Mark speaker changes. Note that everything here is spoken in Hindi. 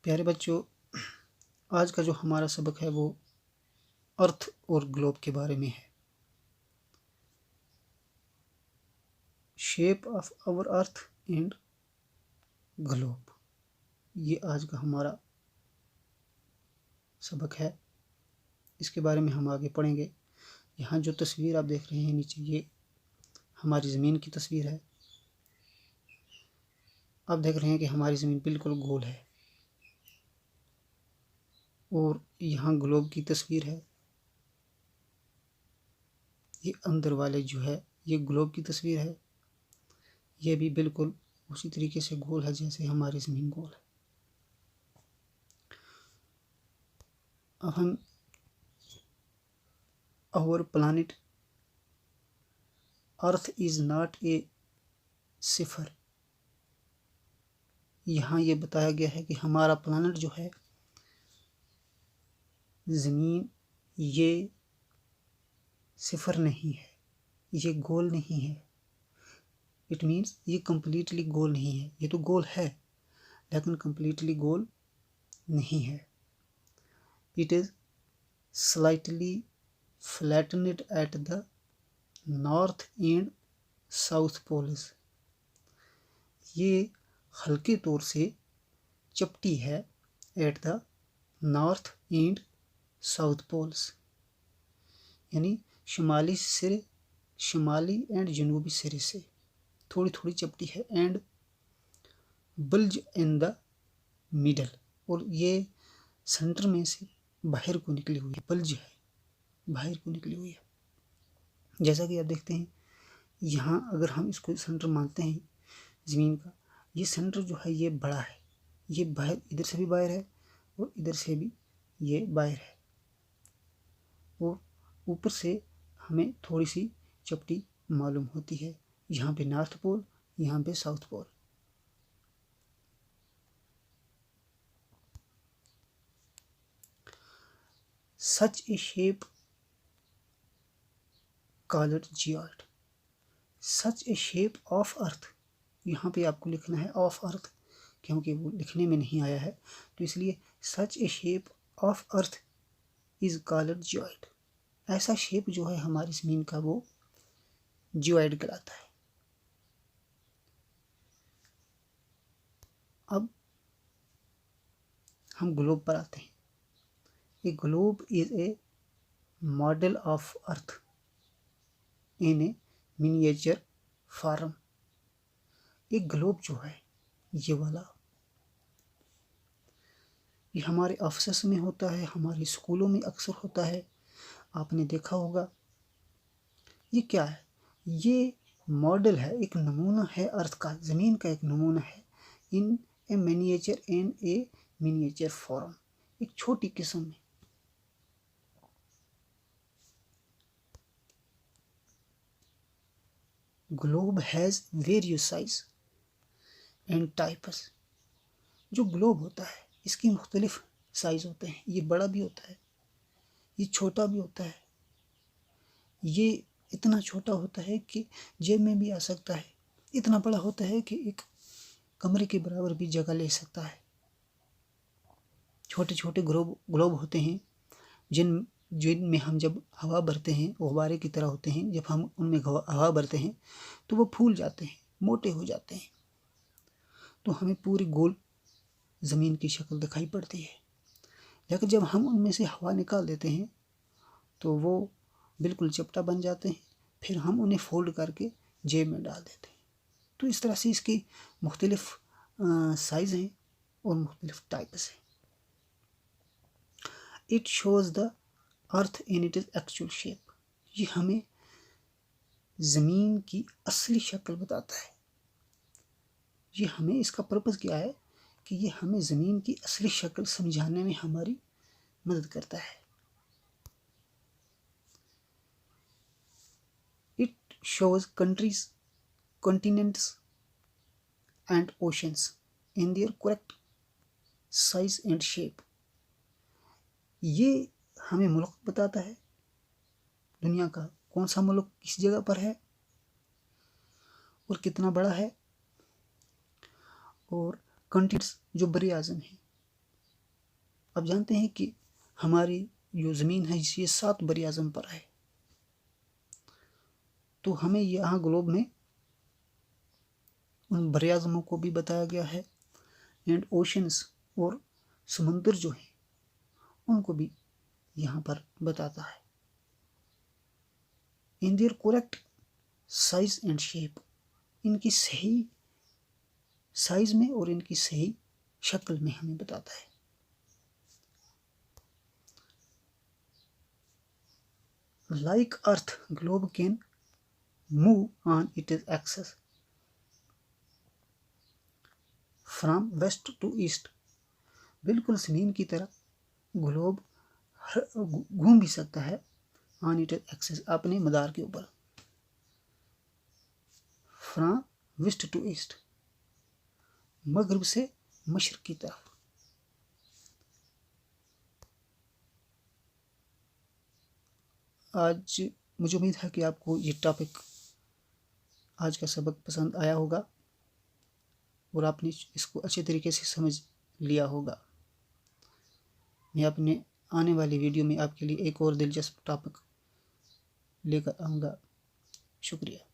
Speaker 1: प्यारे बच्चों, आज का जो हमारा सबक है वो अर्थ और ग्लोब के बारे में है। Shape of our earth and globe, ये आज का हमारा सबक है। इसके बारे में हम आगे पढ़ेंगे। यहाँ जो तस्वीर आप देख रहे हैं नीचे, ये हमारी ज़मीन की तस्वीर है। आप देख रहे हैं कि हमारी ज़मीन बिल्कुल गोल है और यहाँ ग्लोब की तस्वीर है। ये अंदर वाले जो है ये ग्लोब की तस्वीर है। ये भी बिल्कुल उसी तरीके से गोल है जैसे हमारी ज़मीन गोल है। अब हम our planet Earth is not a sphere, यहाँ ये बताया गया है कि हमारा प्लानट जो है ज़मीन, ये सिफर नहीं है, ये गोल नहीं है। इट मीन्स ये कम्प्लीटली गोल नहीं है। ये तो गोल है लेकिन कम्प्लीटली गोल नहीं है। It is slightly flattened at the north and south poles, ये हल्के तौर से चपटी है at the north and south poles, यानी शुमाली सिरे, शुमाली एंड जनूबी सिरे से थोड़ी थोड़ी चपटी है। And bulge in the middle, और ये सेंटर में से बाहर को निकली हुई है। बल्ज है, बाहर को निकली हुई है। जैसा कि आप देखते हैं यहाँ, अगर हम इसको सेंटर मानते हैं ज़मीन का, ये सेंटर जो है ये बड़ा है। ये बाहर, इधर से भी बाहर है और इधर से भी ये बाहर है, और ऊपर से हमें थोड़ी सी चपटी मालूम होती है। यहाँ पे नॉर्थ पोल, यहाँ पे south pole. Such a shape called geoid, such a shape of earth, यहाँ पे आपको लिखना है ऑफ अर्थ, क्योंकि वो लिखने में नहीं आया है, तो इसलिए such a shape of earth is called geoid. ऐसा शेप जो है हमारी ज़मीन का वो जियोइड कहलाता है। अब हम ग्लोब पर आते हैं। ए globe is a model of earth in a miniature form. एक ग्लोब जो है ये वाला, ये हमारे ऑफिस में होता है, हमारे स्कूलों में अक्सर होता है, आपने देखा होगा। ये क्या है? ये मॉडल है, एक नमूना है अर्थ का, ज़मीन का एक नमूना है। In a miniature and a miniature form, एक छोटी किस्म में। Globe has various size and types. जो ग्लोब होता है इसकी मुख्तलिफ साइज़ होते हैं। ये बड़ा भी होता है, ये छोटा भी होता है। ये इतना छोटा होता है कि जेब में भी आ सकता है, इतना बड़ा होता है कि एक कमरे के बराबर भी जगह ले सकता है। छोटे छोटे ग्लोब होते हैं जिनमें हम जब हवा भरते हैं वो गुब्बारे की तरह होते हैं। जब हम उनमें हवा भरते हैं तो वो फूल जाते हैं, मोटे हो जाते हैं, तो हमें पूरी गोल ज़मीन की शक्ल दिखाई पड़ती है। लेकिन जब हम उनमें से हवा निकाल देते हैं तो वो बिल्कुल चपटा बन जाते हैं। फिर हम उन्हें फोल्ड करके जेब में डाल देते हैं। तो इस तरह से इसकी मुख्तलिफ साइज़ हैं और मुख्तलिफ टाइप्स हैं। It shows the earth in it is actual shape, ये हमें ज़मीन की असली शक्ल बताता है। ये हमें, इसका पर्पज़ क्या है कि ये हमें ज़मीन की असली शक्ल समझाने में हमारी मदद करता है। It shows countries, continents and oceans in their correct size and shape. ये हमें मुल्क बताता है, दुनिया का कौन सा मुल्क किस जगह पर है और कितना बड़ा है। और कंट्रीज जो बड़े आज़म हैं आप जानते हैं कि हमारी जो ज़मीन है ये 7 बर आज़म पर है, तो हमें यहाँ ग्लोब में उन बर आज़मों को भी बताया गया है एंड ओशंस और समुद्र जो हैं उनको भी यहाँ पर बताता है in their correct size and shape, इनकी सही साइज में और इनकी सही शक्ल में हमें बताता है। Like earth globe can move on its axis from west to east, बिल्कुल ज़मीन की तरह ग्लोब घूम भी सकता है ऑन इट एक्सेस, अपने मदार के ऊपर, फ्रॉम वेस्ट टू ईस्ट, मगरब से मशरक की तरफ। आज मुझे उम्मीद है कि आपको ये टॉपिक, आज का सबक पसंद आया होगा और आपने इसको अच्छे तरीके से समझ लिया होगा। मैं अपने आने वाली वीडियो में आपके लिए एक और दिलचस्प टॉपिक लेकर आऊँगा। शुक्रिया।